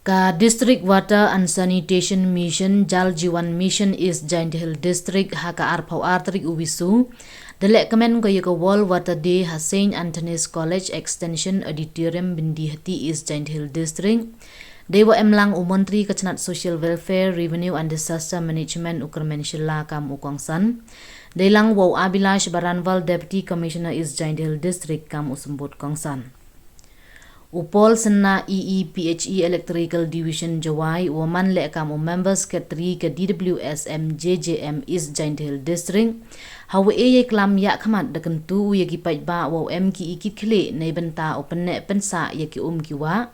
Ka District Water and Sanitation Mission Jal Jiwan Mission East Jaintia Hills District haka arpau artrik ubisu the lehkmen ko yaka World Water Day ha Saint Anthony's College Extension Auditorium bindi hati East Jaintia Hills District Dewa emlang umontri kacanat Social Welfare Revenue and Disaster Management ukermen shilla kam ukongsan Delang wow Abilash Baranwal Deputy Commissioner East Jaintia Hills District kam usembut kongsan Upol sena EEPHE Electrical Division Jawai waman lekam members ketri ke DWSM JJM East Jaintia Hills District hawe ye klam ya khamat dekentu ye ki pajba wa ki ikit khle nei benta openne pensa ye ki kiwa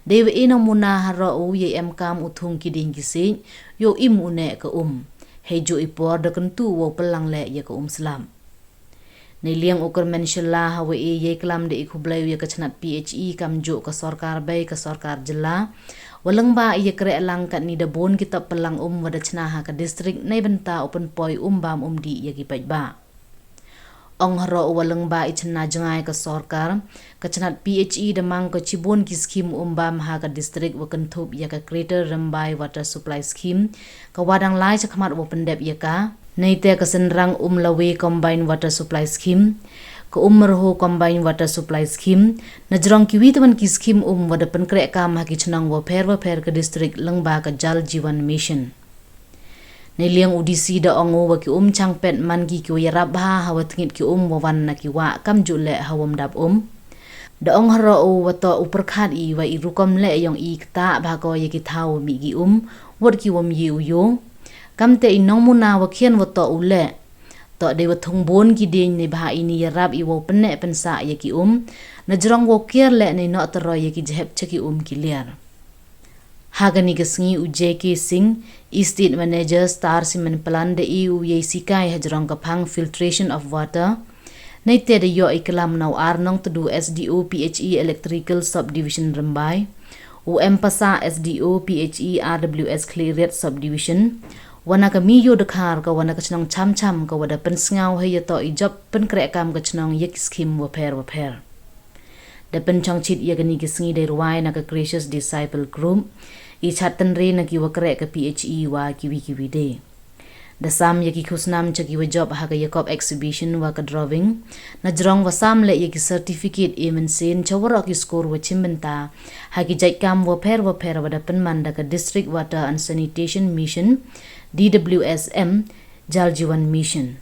dewe ina muna haro ye kam uthung ki ding kisi yo im une ke hejo ipor dekentu wa pelang le ye ke slam Niliang ukur mensyala hawe ye klam de ikublay ye kachanat PHE kam jo ka sarkar bay ka sarkar jela walang ba ye kre lang kat ni dabon kita pelang wada chnaha ka district nay benta open poi bam di ye gipaj ba ong haro walang ba ichna jangay ka sarkar kachanat PHE damang ka chibon ki scheme bam ha ka district wakantup ye ka greater rambai water supply scheme ka wadang lai sa khamat pendep ye ka Naite kasenrang lawe combined water supply scheme ke merho combined water supply scheme najrong kiwi teman ki scheme wada penkrek kam haki chenang wa per ke district lengba ke Jal Jiwan Mission Niliang udisi da ongo wa ki changpet man ki yarab ha hawa tingit ki wawan na ki wa kam jule hawam dap da ong haro wa to uperkhat i wa irukom le yong i kta ba ko ye ki thau mi gi wad ki wam ye uyo Kamte inong muna wakian wato ule to de wathong bon ki ding ni bha ini yarab iwo penne pensa ye ki najrong wakier le ni no tro ye ki jhep chaki ki liar hagani gasngi UJK Singh Estate Manager Star Cement Plan de EU ye sikai hajrong kapang filtration of water naite de yo iklam naw arnong tudu SDO PHE Electrical Subdivision Rambai Pasa SDO PHE RWS Cleared Subdivision wana ka miyo dekhar ka wana ka chnong cham ka wada pensngau he yato ijob pen krekam ka chnong yek scheme wa pher da pen chong chit ye gani gisngi de ruai na ka gracious disciple group I chatan re na ki wa krek ka PHE wa kiwi de da sam ye ki khusnam cha ki wa job ha ka yakop exhibition wa ka drawing na jrong wa sam le ye ki certificate even sen chawara ki score wa chimbenta ha ki jai kam wa pher wa da pen man da ka district water and sanitation mission DWSM Jal Jiwan Mission.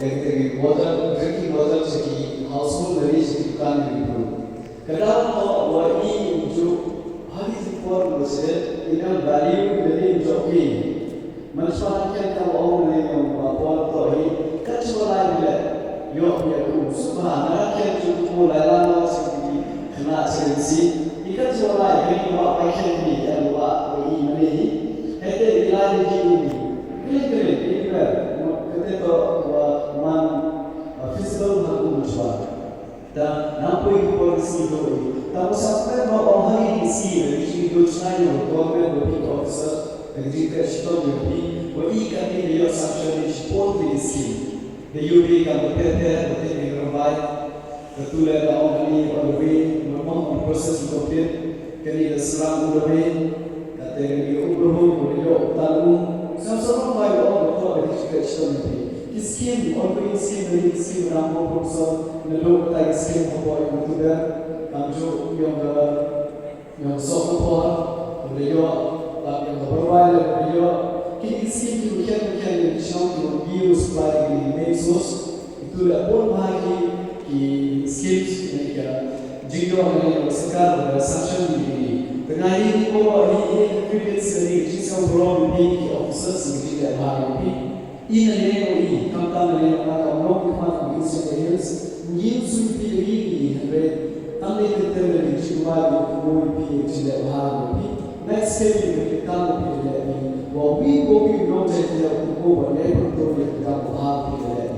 Dari water, drinking water segi household dari segi kan improve. Kadang kalau ini untuk hari sepuluh persen ini value dari joki. Manfaatkan kalau orang yang bawa tohi kecuali dia, yo dia tu subhanallah kita tu mulai lama segi kena sensi. Ikan kecuali ini bawa passion ni, yang bawa ini. Hete ilai ini. Ini kita tu man physical hakum jwa da nampoi policy do ta sampai no ohari isi di do china government officer agriculture store yopi wo I kati yo sanction sport isi the UB kan prepare the nearby the tule da ohari on the way normal process of it kani the slam the way kate ni ubro yo talu sama mai on the agriculture store yopi Scheme, ongoing scheme, scheme Rambo Professor, the local like scheme for boy into there, Namjo, young software, the yo, the provider, the yo, can scheme to can show to view supply the main source, into the old body, schemes, like Jigo and Sakar, the sanction, the Nari or the previous legislation from the officers in the Bari. In the name of come down and come long in East Jaintia Hills, you should be really read. Only the third is to buy the PhD that we have. Next step, we can come up with what we go se ti ko ba ne ko to ni ka ko ha ki le